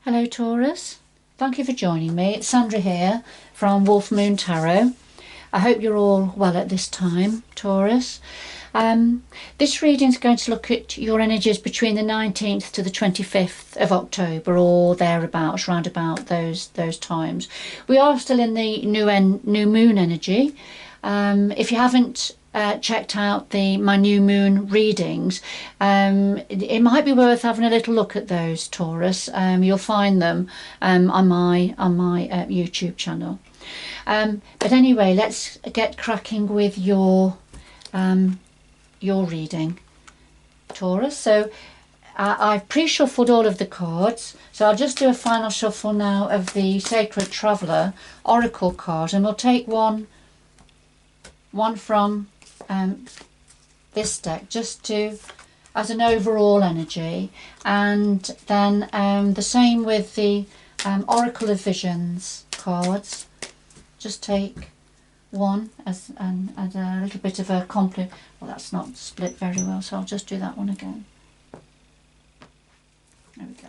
Hello Taurus, thank you for joining me. It's Sandra here from Wolf Moon Tarot. I hope you're all well at this time, Taurus. This reading is going to look at your energies between the 19th to the 25th of October, or thereabouts, round about those times. We are still in the new moon energy. If you haven't checked out my new moon readings, it might be worth having a little look at those, Taurus. You'll find them on my YouTube channel. But anyway, let's get cracking with your reading, Taurus. So I've pre-shuffled all of the cards, so I'll just do a final shuffle now of the Sacred Traveller Oracle card, and we'll take one from this deck just to as an overall energy, and then the same with the Oracle of Visions cards. Just take one as a little bit of a compliment. Well, that's not split very well, so I'll just do that one again. There we go.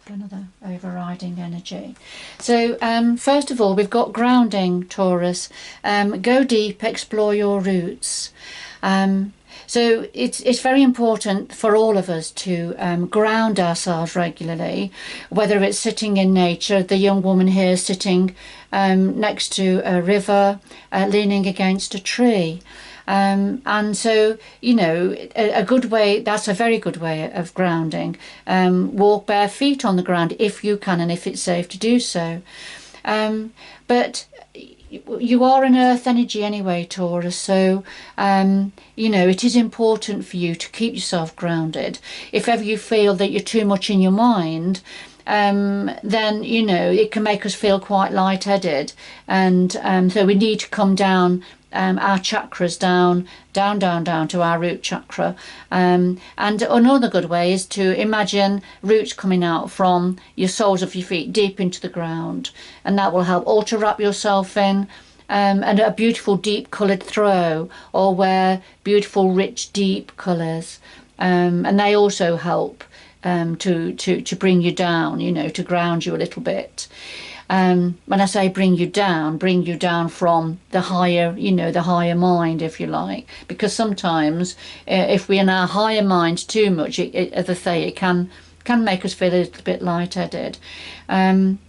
Another overriding energy. So first of all, we've got grounding, Taurus. Go deep, explore your roots. So it's very important for all of us to ground ourselves regularly, whether it's sitting in nature. The young woman here sitting next to a river, leaning against a tree. And so, you know, a good way, that's a very good way of grounding. Walk bare feet on the ground if you can and if it's safe to do so. But you are an earth energy anyway, Taurus, so you know, it is important for you to keep yourself grounded. If ever you feel that you're too much in your mind, then, you know, it can make us feel quite lightheaded, and so we need to come down our chakras down to our root chakra. And another good way is to imagine roots coming out from your soles of your feet deep into the ground, and that will help. Or to wrap yourself in and a beautiful deep coloured throw, or wear beautiful rich deep colours, and they also help to bring you down, you know, to ground you a little bit. When I say bring you down from the higher, you know, the higher mind, if you like, because sometimes if we're in our higher mind too much, as I say, it can make us feel a little bit lightheaded. Now,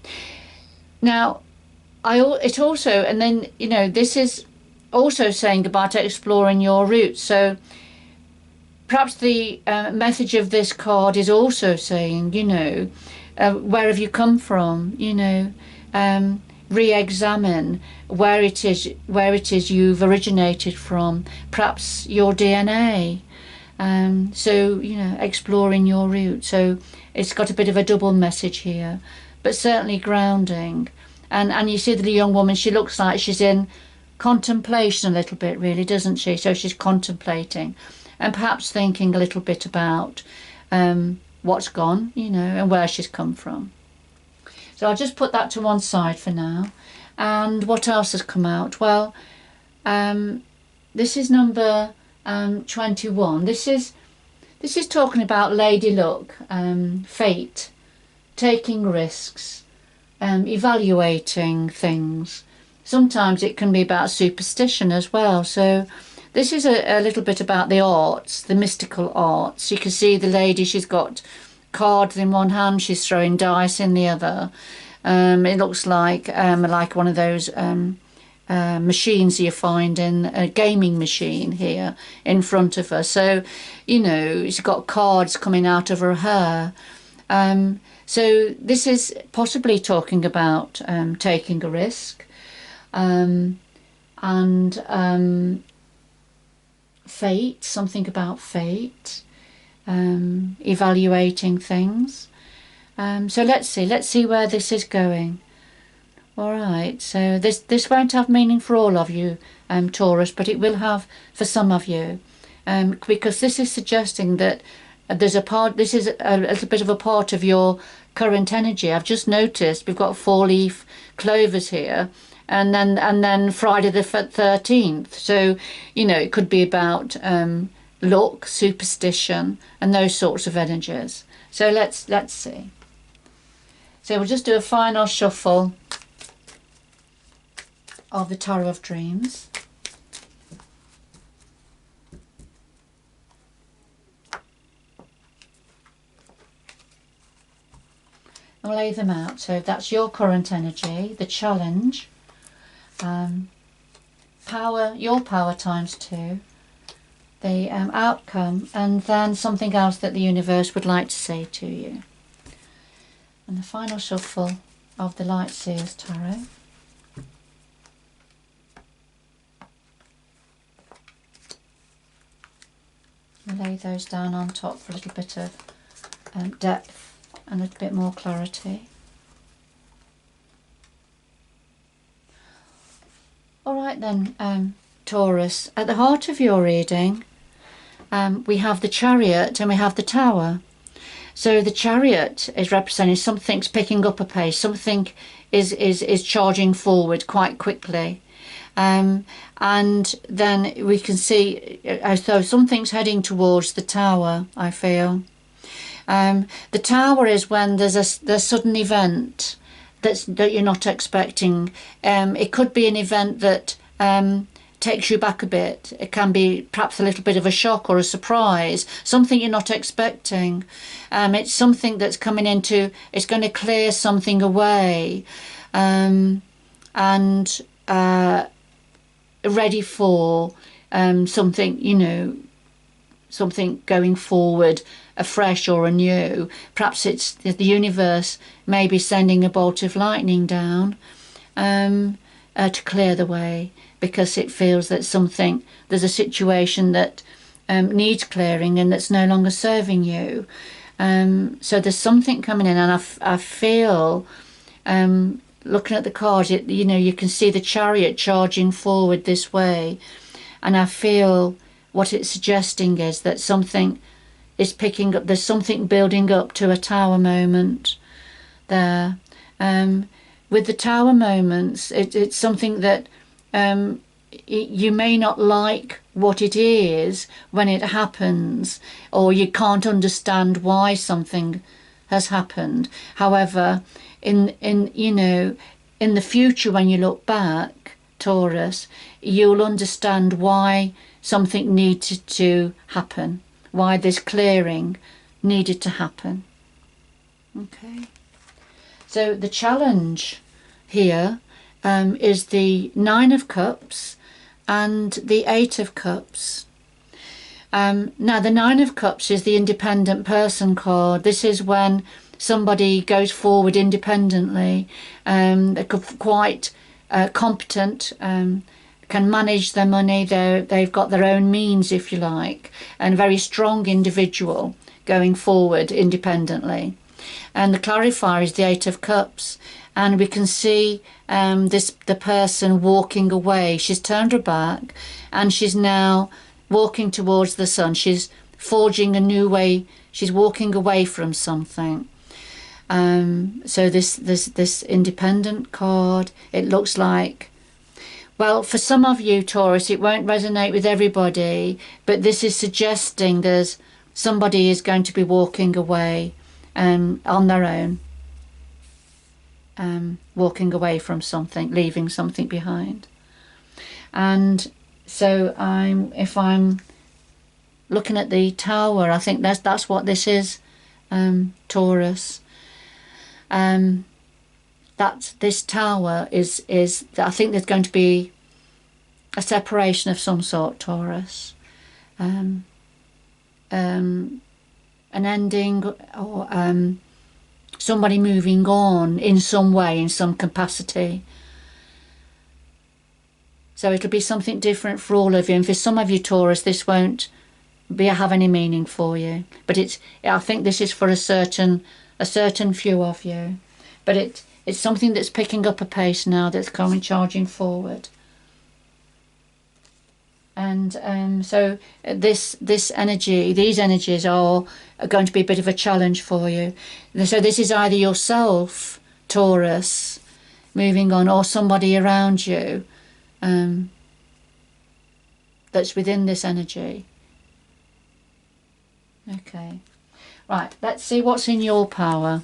it also, and then, you know, this is also saying about exploring your roots. So perhaps the message of this card is also saying, you know, where have you come from? You know, re-examine where it is you've originated from. Perhaps your DNA. So, you know, exploring your roots. So it's got a bit of a double message here, but certainly grounding. And you see the young woman, she looks like she's in contemplation a little bit, really, doesn't she? So she's contemplating and perhaps thinking a little bit about what's gone, you know, and where she's come from. So I'll just put that to one side for now. And what else has come out? Well, this is number 21. This is talking about Lady Luck, fate, taking risks, evaluating things. Sometimes it can be about superstition as well. So this is a little bit about the arts, the mystical arts. You can see the lady, she's got cards in one hand, she's throwing dice in the other. It looks like one of those machines you find in a gaming machine here in front of her. So, you know, she's got cards coming out of her hair. So this is possibly talking about taking a risk, and fate, something about fate, evaluating things. So let's see where this is going. All right, so this won't have meaning for all of you, Taurus, but it will have for some of you, because this is suggesting that there's a part, this is a little bit of a part of your current energy. I've just noticed we've got 4-leaf clovers here, and then Friday the 13th. So, you know, it could be about luck, superstition, and those sorts of energies. So let's see. So we'll just do a final shuffle of the Tarot of Dreams. And we'll lay them out. So that's your current energy, the challenge, power, your power times 2, the outcome, and then something else that the universe would like to say to you. And the final shuffle of the Light Seers Tarot. We'll lay those down on top for a little bit of depth and a bit more clarity. All right then, Taurus, at the heart of your reading, we have the Chariot and we have the Tower. So the Chariot is representing something's picking up a pace, something is charging forward quite quickly. And then we can see as though something's heading towards the Tower, I feel. The Tower is when there's a sudden event that you're not expecting. It could be an event that takes you back a bit. It can be perhaps a little bit of a shock or a surprise, something you're not expecting. It's something that's coming into, it's going to clear something away, and ready for something, you know, something going forward, afresh or anew. Perhaps it's the universe maybe sending a bolt of lightning down to clear the way, because it feels that there's a situation that needs clearing and that's no longer serving you. So there's something coming in, and I feel, looking at the cards, you know, you can see the Chariot charging forward this way, and I feel what it's suggesting is that something is picking up, there's something building up to a Tower moment there. With the Tower moments, it's something that you may not like what it is when it happens, or you can't understand why something has happened. However, in the future, when you look back, Taurus, you'll understand why something needed to happen, why this clearing needed to happen. Okay. So the challenge here is the 9 of Cups and the 8 of Cups. Now the 9 of Cups is the independent person card. This is when somebody goes forward independently. They're quite competent, can manage their money. They've got their own means, if you like, and a very strong individual going forward independently. And the clarifier is the 8 of Cups, and we can see the person walking away. She's turned her back and she's now walking towards the sun. She's forging a new way. She's walking away from something. So this independent card, it looks like, well, for some of you, Taurus, it won't resonate with everybody, but this is suggesting there's somebody is going to be walking away on their own, walking away from something, leaving something behind. And so if I'm looking at the Tower, I think that's what this is, Taurus. That this Tower is I think there's going to be a separation of some sort, Taurus. An ending, or somebody moving on in some way, in some capacity. So it'll be something different for all of you, and for some of you, Taurus, this won't have any meaning for you. But I think this is for a certain few of you. But it's something that's picking up a pace now, that's coming charging forward. And so this energy, these energies are going to be a bit of a challenge for you. So this is either yourself, Taurus, moving on, or somebody around you that's within this energy. Okay. Right, let's see what's in your power.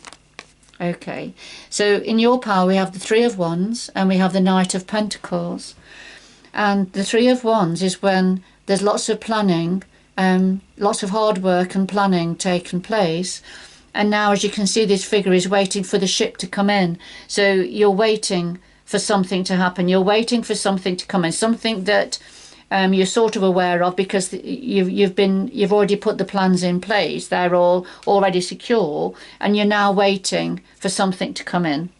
Okay, so in your power we have the Three of Wands and we have the Knight of Pentacles. And the Three of Wands is when there's lots of planning, lots of hard work and planning taking place. And now, as you can see, this figure is waiting for the ship to come in. So you're waiting for something to happen. You're waiting for something to come in, something that you're sort of aware of because you've already put the plans in place. They're all already secure, and you're now waiting for something to come in,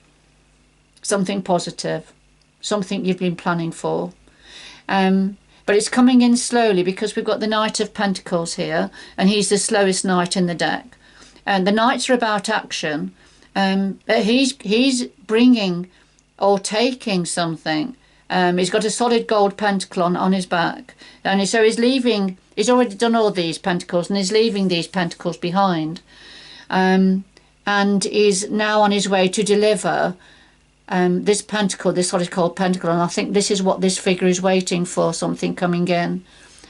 something positive, something you've been planning for. But it's coming in slowly because we've got the Knight of Pentacles here, and he's the slowest knight in the deck. And the knights are about action, but he's bringing or taking something. He's got a solid gold pentacle on his back, and so he's leaving. He's already done all these pentacles, and he's leaving these pentacles behind, and is now on his way to deliver this pentacle, this solid gold pentacle. And I think this is what this figure is waiting for, something coming in,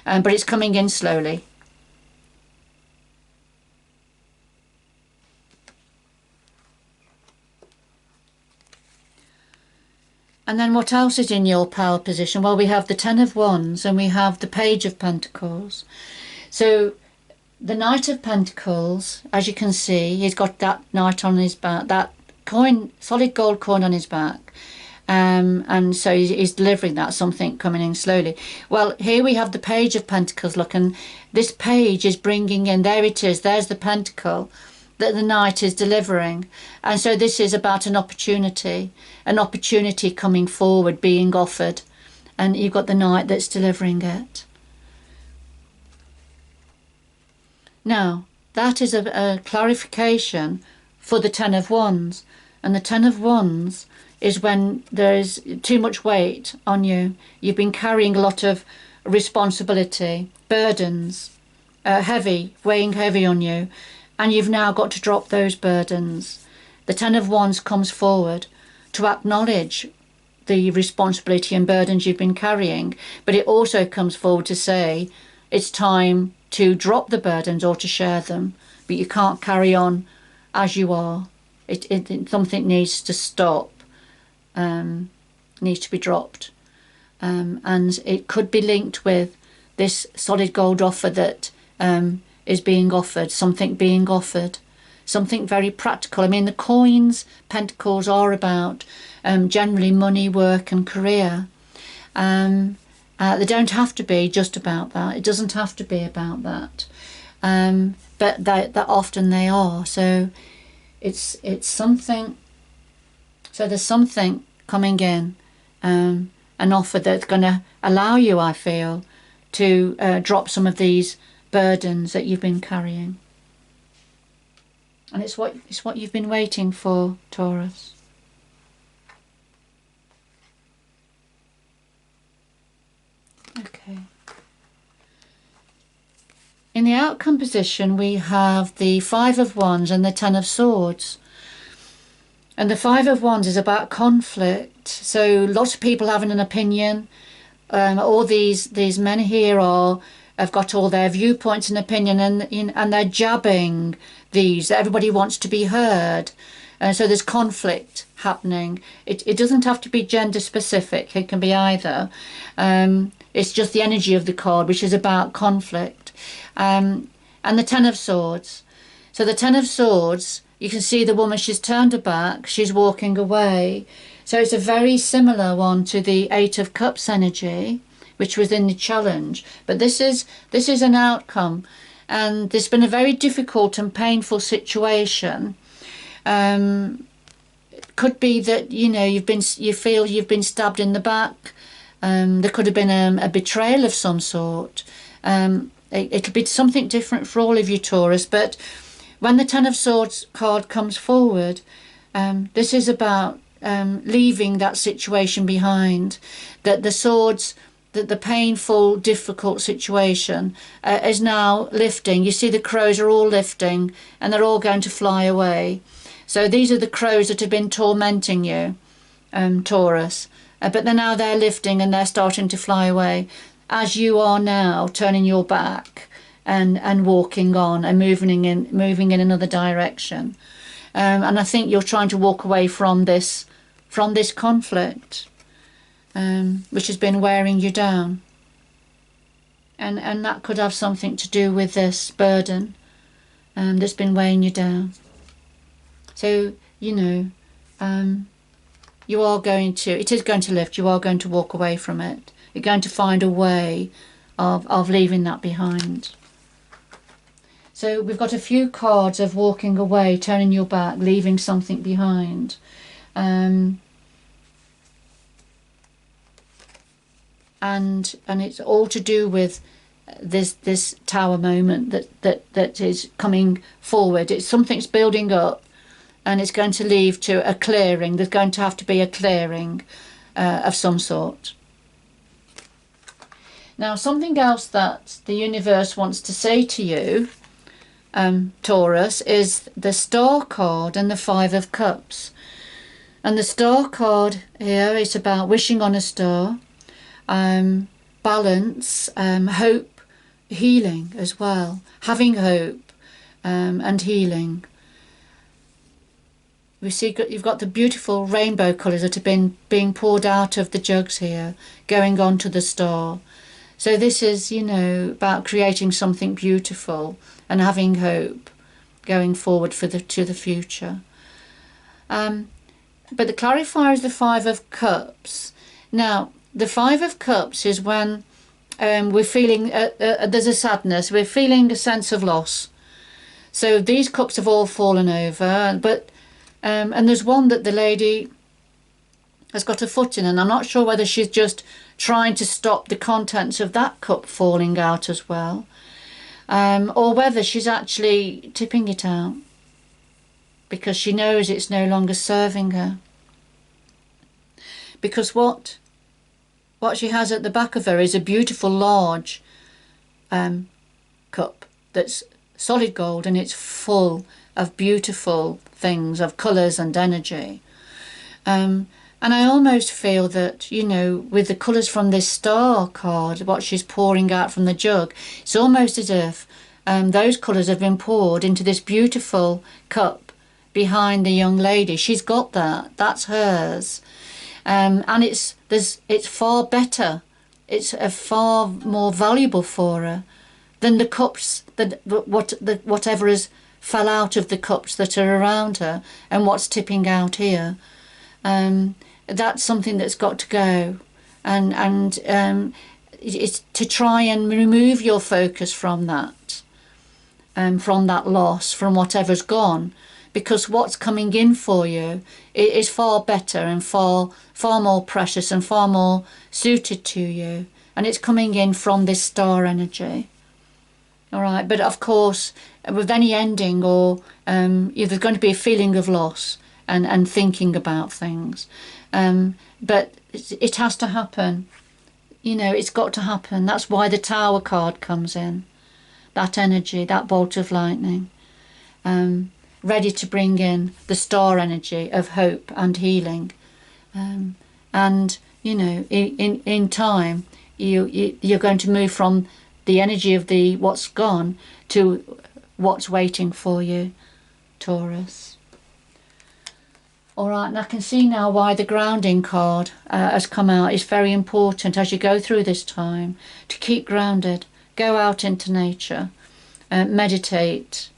but it's coming in slowly. And then what else is in your power position? Well, we have the Ten of Wands and we have the Page of Pentacles. So the Knight of Pentacles, as you can see, he's got that knight on his back, that coin, solid gold coin on his back. And so he's delivering that, something coming in slowly. Well, here we have the Page of Pentacles. Look, and this page is bringing in, there it is, there's the pentacle that the knight is delivering. And so this is about an opportunity coming forward, being offered, and you've got the knight that's delivering it. Now that is a clarification for the Ten of Wands, and the Ten of Wands is when there is too much weight on you. You've been carrying a lot of responsibility, burdens, weighing heavy on you, and you've now got to drop those burdens. The Ten of Wands comes forward to acknowledge the responsibility and burdens you've been carrying, but it also comes forward to say it's time to drop the burdens or to share them, but you can't carry on as you are. Something needs to stop, needs to be dropped, and it could be linked with this solid gold offer that is being offered, something being offered, something very practical. I mean, the coins, pentacles are about generally money, work and career. They don't have to be just about that. It doesn't have to be about that, but that often they are. So it's something. So there's something coming in, an offer that's going to allow you, I feel, to drop some of these burdens that you've been carrying. And it's what you've been waiting for, Taurus. Okay. In the outcome position, we have the Five of Wands and the Ten of Swords. And the Five of Wands is about conflict. So lots of people having an opinion. All these men here have got all their viewpoints and opinion, and they're jabbing these. Everybody wants to be heard. So there's conflict happening. It doesn't have to be gender specific. It can be either. It's just the energy of the card, which is about conflict. And the Ten of Swords. So the Ten of Swords, you can see the woman, she's turned her back, she's walking away. So it's a very similar one to the Eight of Cups energy, which was in the challenge. But this is an outcome. And there's been a very difficult and painful situation. It could be that, you feel you've been stabbed in the back. There could have been a betrayal of some sort. It'll be something different for all of you, Taurus. But when the Ten of Swords card comes forward, this is about leaving that situation behind. That the swords, that the painful, difficult situation is now lifting. You see the crows are all lifting and they're all going to fly away. So these are the crows that have been tormenting you, Taurus. But they're lifting and they're starting to fly away. As you are now turning your back and walking on and moving in another direction. And I think you're trying to walk away from this conflict, which has been wearing you down. And that could have something to do with this burden that's been weighing you down. So, you know, you are going to, it is going to lift, you are going to walk away from it. You're going to find a way of leaving that behind. So we've got a few cards of walking away, turning your back, leaving something behind. And it's all to do with this tower moment that is coming forward. It's something's building up, and it's going to lead to a clearing. There's going to have to be a clearing of some sort. Now, something else that the universe wants to say to you, Taurus, is the Star card and the Five of Cups. And the Star card here is about wishing on a star, balance, hope, healing as well, having hope and healing. We see you've got the beautiful rainbow colours that have been being poured out of the jugs here, going on to the star. So this is, you know, about creating something beautiful and having hope going forward to the future. But the clarifier is the Five of Cups. Now, the Five of Cups is when we're feeling, there's a sadness, we're feeling a sense of loss. So these cups have all fallen over, but and there's one that the lady has got a foot in, and I'm not sure whether she's just trying to stop the contents of that cup falling out as well, or whether she's actually tipping it out because she knows it's no longer serving her. Because what she has at the back of her is a beautiful large cup that's solid gold, and it's full of beautiful things, of colours and energy. And I almost feel that, you know, with the colours from this Star card, what she's pouring out from the jug, it's almost as if those colours have been poured into this beautiful cup behind the young lady. She's got that. That's hers. And it's far better. It's far more valuable for her than the cups, whatever has fell out of the cups that are around her and what's tipping out here. That's something that's got to go, and it's to try and remove your focus from that loss, from whatever's gone, because what's coming in for you is far better and far more precious and far more suited to you, and it's coming in from this star energy. All right, but of course, with any ending or there's going to be a feeling of loss and thinking about things. But it has to happen. You know, it's got to happen. That's why the Tower card comes in. That energy, that bolt of lightning, ready to bring in the star energy of hope and healing. And, you know, in time, you're going to move from the energy of the what's gone to what's waiting for you, Taurus. All right, and I can see now why the grounding card has come out. It's very important as you go through this time to keep grounded, go out into nature, meditate,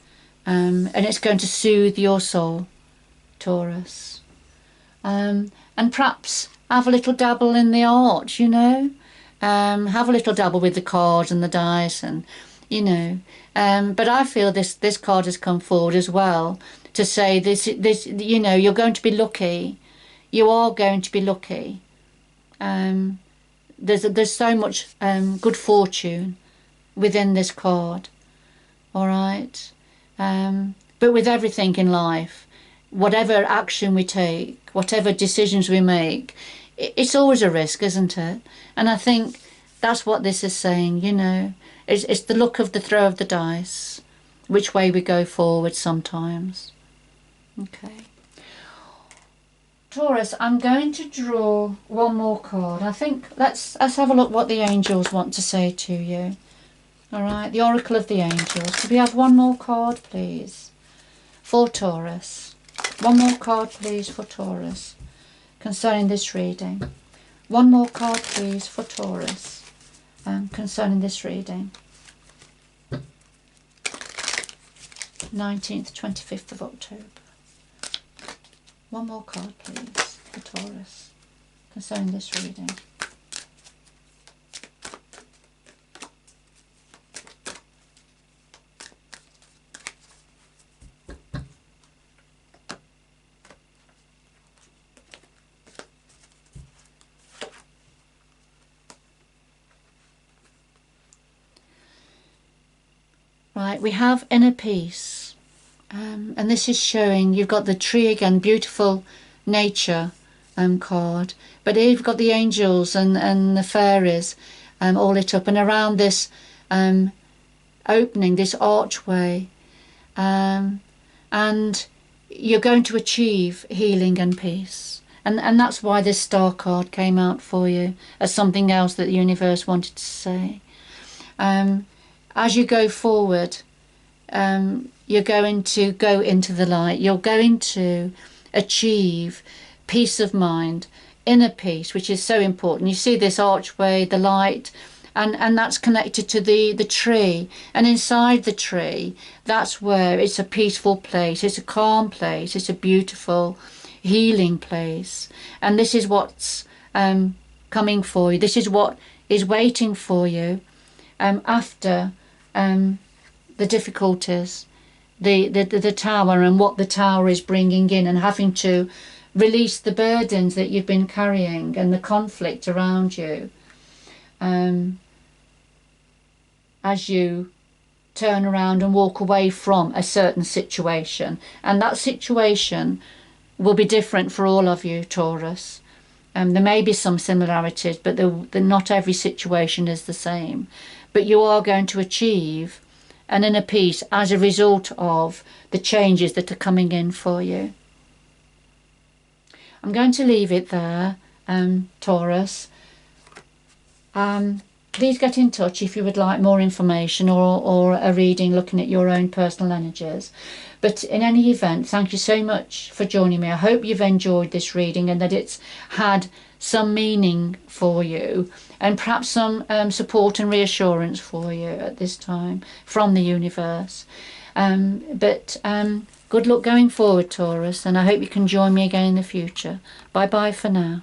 and it's going to soothe your soul, Taurus. And perhaps have a little dabble in the art, you know. Have a little dabble with the cards and the dice, and, you know. But I feel this card has come forward as well to say this, you know, you're going to be lucky. You are going to be lucky. There's so much good fortune within this card. All right. But with everything in life, whatever action we take, whatever decisions we make, it's always a risk, isn't it? And I think that's what this is saying, you know. It's the luck of the throw of the dice, which way we go forward sometimes. Okay. Taurus, I'm going to draw one more card. I think let's have a look what the angels want to say to you. All right, the Oracle of the Angels. Could we have one more card, please, for Taurus? One more card, please, for Taurus, concerning this reading. One more card, please, for Taurus, concerning this reading. 19th, 25th of October. One more card, please, for Taurus, concerning this reading. Right, we have inner peace, and this is showing, you've got the tree again, beautiful nature card, but here you've got the angels and the fairies all lit up, and around this opening, this archway, and you're going to achieve healing and peace. And that's why this star card came out for you as something else that the universe wanted to say. As you go forward, you're going to go into the light. You're going to achieve peace of mind, inner peace, which is so important. You see this archway, the light, and that's connected to the tree. And inside the tree, that's where it's a peaceful place. It's a calm place. It's a beautiful, healing place. And this is what's coming for you. This is what is waiting for you after the difficulties, the tower, and what the tower is bringing in, and having to release the burdens that you've been carrying and the conflict around you, as you turn around and walk away from a certain situation. And that situation will be different for all of you, Taurus. There may be some similarities, but not every situation is the same. But you are going to achieve an inner peace as a result of the changes that are coming in for you. I'm going to leave it there, Taurus. Please get in touch if you would like more information or a reading looking at your own personal energies. But in any event, thank you so much for joining me. I hope you've enjoyed this reading and that it's had some meaning for you, and perhaps some support and reassurance for you at this time from the universe. But good luck going forward, Taurus, and I hope you can join me again in the future. Bye bye for now.